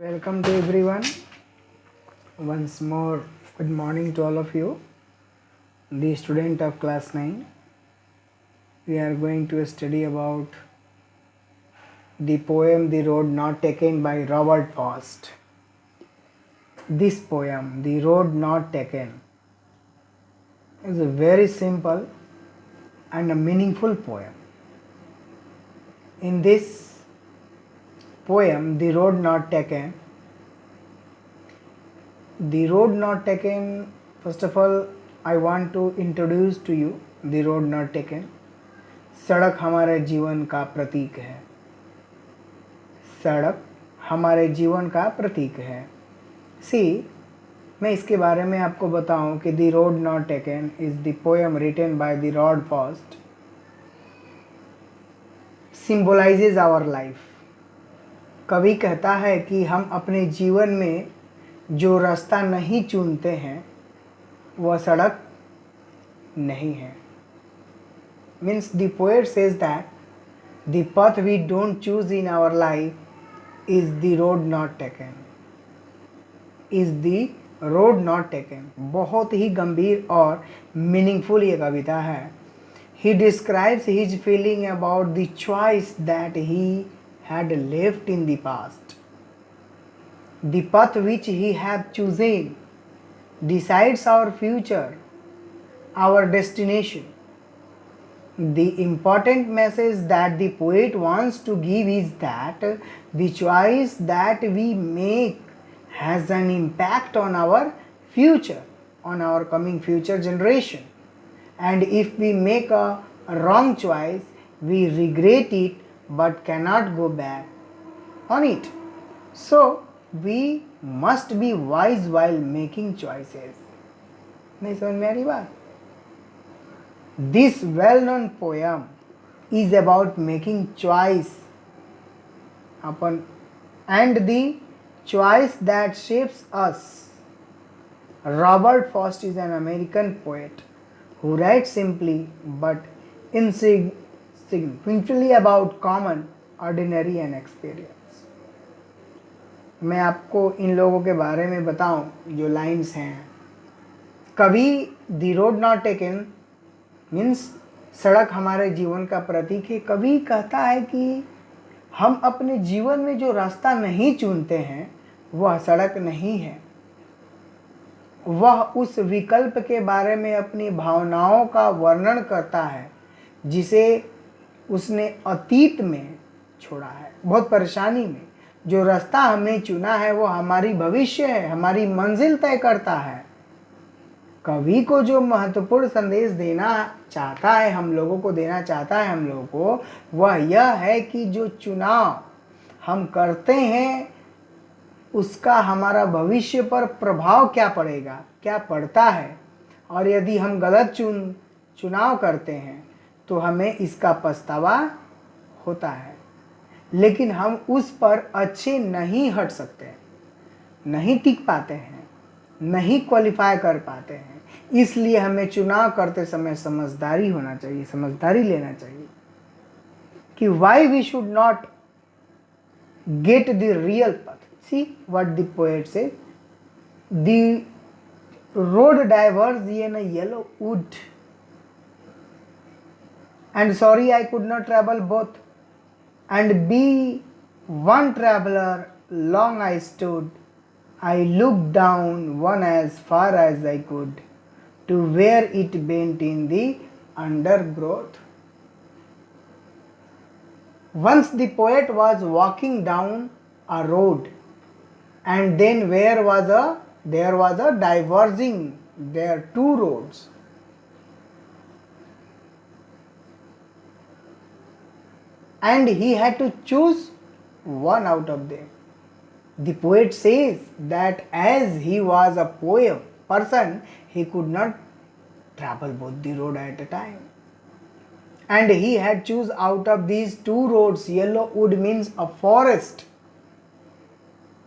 Welcome to everyone. Once more, good morning to all of you. The student of class 9. We are going to study about the poem The Road Not Taken by Robert Frost. This poem, The Road Not Taken, is a very simple and a meaningful poem. In this poem, The Road Not Taken, first of all, I want to introduce to you The Road Not Taken. सड़क हमारे जीवन का प्रतीक है. सड़क हमारे जीवन का प्रतीक है. सी, मैं इसके बारे में आपको बताऊं कि the road not taken is the poem written by the Rod Frost symbolises our life. कवि कहता है कि हम अपने जीवन में जो रास्ता नहीं चुनते हैं वह सड़क नहीं है. Means the poet says that the path we don't choose in our life is the road not taken. Is the road not taken. बहुत ही गंभीर और मीनिंगफुल ये कविता है. He describes his feeling about the choice that he had left in the past. The path which he had chosen decides our future, our destination. The important message that the poet wants to give is that the choice that we make has an impact on our future, on our coming future generation. And if we make a wrong choice, we regret it but cannot go back on it. So, we must be wise while making choices. नहीं समझ में आ रही बात? This well-known poem is about making choice upon and the choice that shapes us. Robert Frost is an American poet who writes simply but insignificantly about common, ordinary and experience. मैं आपको इन लोगों के बारे में बताऊं जो लाइन्स हैं. कवि the road not taken means सड़क हमारे जीवन का प्रतीक है. कवि कहता है कि हम अपने जीवन में जो रास्ता नहीं चुनते हैं वह सड़क नहीं है. वह उस विकल्प के बारे में अपनी भावनाओं का वर्णन करता है जिसे उसने अतीत में छोड़ा है, बहुत परेशानी में. जो रास्ता हमने चुना है वो हमारी भविष्य है, हमारी मंजिल तय करता है. कवि को जो महत्वपूर्ण संदेश देना चाहता है, हम लोगों को देना चाहता है हम लोगों को, वह यह है कि जो चुनाव हम करते हैं उसका हमारा भविष्य पर प्रभाव क्या पड़ेगा, क्या पड़ता है. और यदि हम गलत चुनाव करते हैं तो हमें इसका पछतावा होता है. लेकिन हम उस पर अच्छे नहीं हट सकते, नहीं टिक पाते हैं, नहीं क्वालिफाई कर पाते हैं. इसलिए हमें चुनाव करते समय समझदारी होना चाहिए, समझदारी लेना चाहिए कि why we should not get the real path. See what the poet say, the road diverse in a yellow wood and sorry I could not travel both and be one traveller long I stood. I looked down one as far as I could to where it bent in the undergrowth. Once the poet was walking down a road and then there was a diverging, there two roads. And he had to choose one out of them. The poet says that as he was a person, he could not travel both the road at a time. And he had choose out of these two roads. Yellow wood means a forest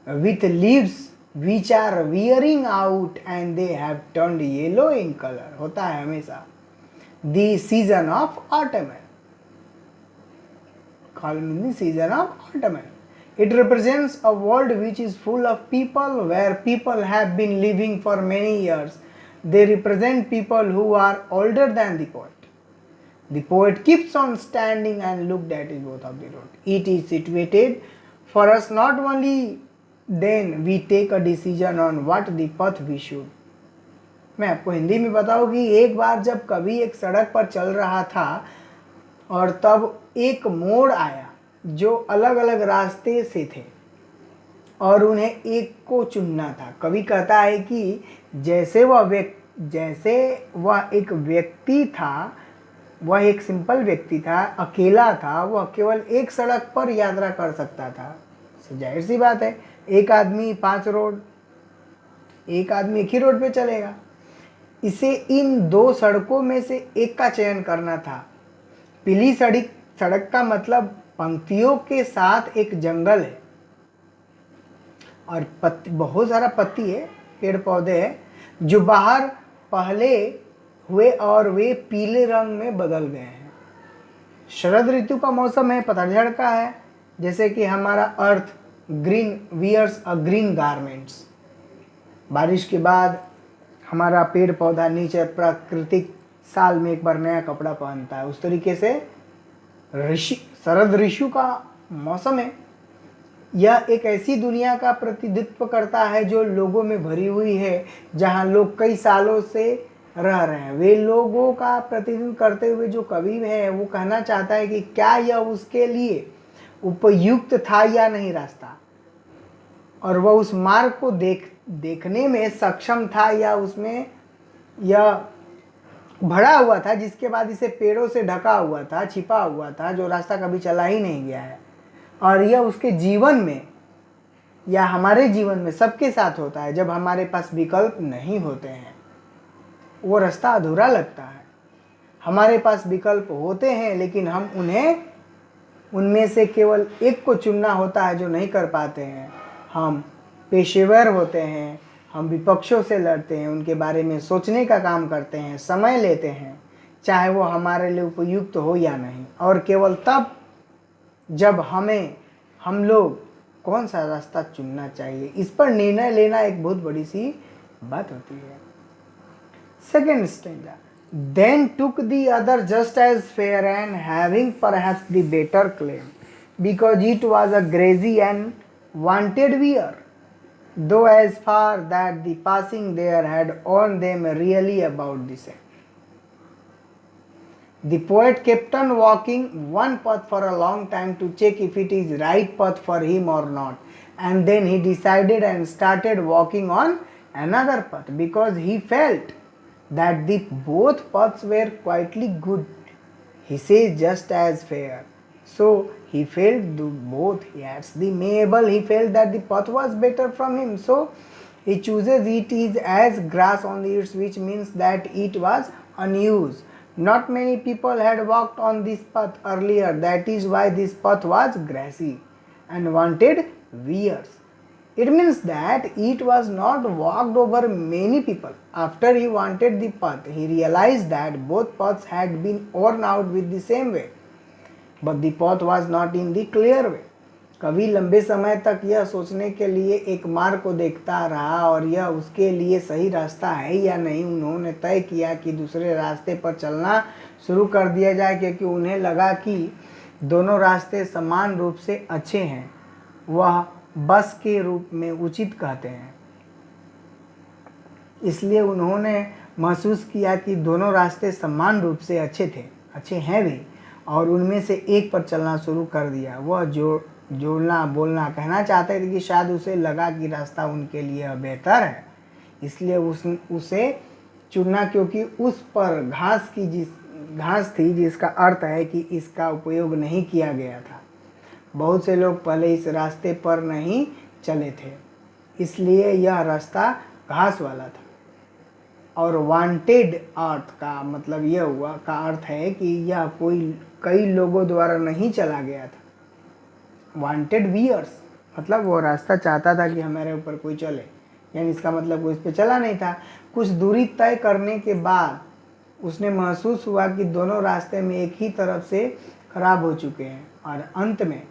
with leaves which are wearing out and they have turned yellow in color. होता है हमेशा. The season of autumn. Call me the season of autumn. It represents a world which is full of people, where people have been living for many years. They represent people who are older than the poet. The poet keeps on standing and looked at both of the road. It is situated for us not only then we take a decision on what the path we should. मैं आपको हिंदी में बताऊँ कि एक बार जब कवि एक सड़क पर चल रहा था और तब एक मोड़ आया जो अलग अलग रास्ते से थे और उन्हें एक को चुनना था। कवि कहता है कि जैसे वह एक व्यक्ति था, वह एक सिंपल व्यक्ति था, अकेला था, वह केवल एक सड़क पर यात्रा कर सकता था। जाहिर सी बात है, एक आदमी 5 रोड, एक आदमी एक ही रोड पे चलेगा। इसे इन 2 सड़कों में से एक का चयन करना था। पीली सड़क का मतलब पंक्तियों के साथ एक जंगल है और बहुत सारा पत्ती है, पेड़ पौधे हैं जो बाहर पहले हुए और वे पीले रंग में बदल गए हैं। शरद ऋतु का मौसम है, पतझड़ का है, जैसे कि हमारा earth green wears a green garments. बारिश के बाद हमारा पेड़ पौधा नीचे प्राकृतिक साल में एक बार नया कपड़ा पहनता है। उस तरीके से शरद ऋतु का मौसम है। यह एक ऐसी दुनिया का प्रतिनिधित्व करता है जो लोगों में भरी हुई है, जहां लोग कई सालों से रह रहे हैं। वे लोगों का प्रतिनिधित्व करते हुए जो कवि है वो कहना चाहता है कि क्या यह उसके लिए उपयुक्त था या नहीं रास्ता, और वह उस मार्ग को देखने में सक्षम था या उसमें यह भरा हुआ था जिसके बाद इसे पेड़ों से ढका हुआ था, छिपा हुआ था, जो रास्ता कभी चला ही नहीं गया है। और यह उसके जीवन में या हमारे जीवन में सबके साथ होता है। जब हमारे पास विकल्प नहीं होते हैं वो रास्ता अधूरा लगता है। हमारे पास विकल्प होते हैं लेकिन हम उनमें से केवल एक को चुनना होता है जो नहीं कर पाते हैं। हम पेशेवर होते हैं, हम विपक्षों से लड़ते हैं, उनके बारे में सोचने का काम करते हैं, समय लेते हैं, चाहे वो हमारे लिए उपयुक्त हो या नहीं, और केवल तब जब हम लोग कौन सा रास्ता चुनना चाहिए इस पर निर्णय लेना एक बहुत बड़ी सी बात होती है। Second stanza, then took the other just as fair and having perhaps the better claim, because it was a grazy and wanted wear, though as far that the passing there had on them really about the same. The poet kept on walking one path for a long time to check if it is right path for him or not, and then he decided and started walking on another path because he felt that the both paths were quietly good. He says just as fair. So he felt both. Yes, the mayable he felt that the path was better from him. So he chooses it is as grass on the earth, which means that it was unused. Not many people had walked on this path earlier. That is why this path was grassy and wanted wears. It means that it was not walked over many people. After he wanted the path, he realized that both paths had been worn out with the same way, but the path was not in the clear way. कवि लंबे समय तक यह सोचने के लिए एक मार्ग को देखता रहा और यह उसके लिए सही रास्ता है या नहीं। उन्होंने तय किया कि दूसरे रास्ते पर चलना शुरू कर दिया जाए, क्योंकि उन्हें लगा कि दोनों रास्ते समान रूप से अच्छे हैं। वह बस के रूप में उचित कहते हैं। इसलिए उन्होंने महसूस किया कि दोनों रास्ते समान रूप से अच्छे हैं भी, और उनमें से एक पर चलना शुरू कर दिया। वह जोड़ना बोलना कहना चाहते थे कि शायद उसे लगा कि रास्ता उनके लिए बेहतर है, इसलिए उसे चुना, क्योंकि उस पर घास थी जिसका अर्थ है कि इसका उपयोग नहीं किया गया था। बहुत से लोग पहले इस रास्ते पर नहीं चले थे, इसलिए यह रास्ता घास वाला था। और वांटेड अर्थ का मतलब यह हुआ का अर्थ है कि यह कई लोगों द्वारा नहीं चला गया था। वांटेड वियर्स मतलब वो रास्ता चाहता था कि हमारे ऊपर कोई चले, यानी इसका मतलब कोई इस पर चला नहीं था। कुछ दूरी तय करने के बाद उसने महसूस हुआ कि दोनों रास्ते में एक ही तरफ से खराब हो चुके हैं, और अंत में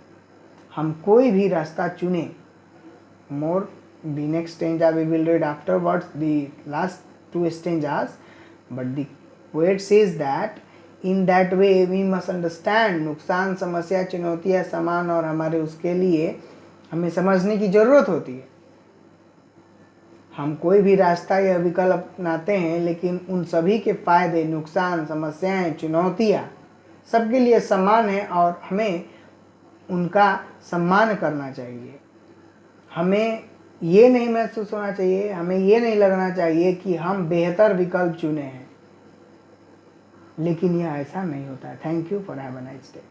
हम कोई भी रास्ता चुने। मोर the next stanza we will read afterwards, the last two stanzas, but the poet says that in that way we must understand नुकसान, समस्या, चुनौतियाँ समान और हमारे उसके लिए हमें समझने की ज़रूरत होती है। हम कोई भी रास्ता या विकल्प अपनाते हैं, लेकिन उन सभी के फायदे, नुकसान, समस्याएं, चुनौतियाँ सबके लिए समान है और हमें उनका सम्मान करना चाहिए। हमें ये नहीं महसूस होना चाहिए, हमें ये नहीं लगना चाहिए कि हम बेहतर विकल्प चुने हैं, लेकिन यह ऐसा नहीं होता है। Thank you for have a nice day.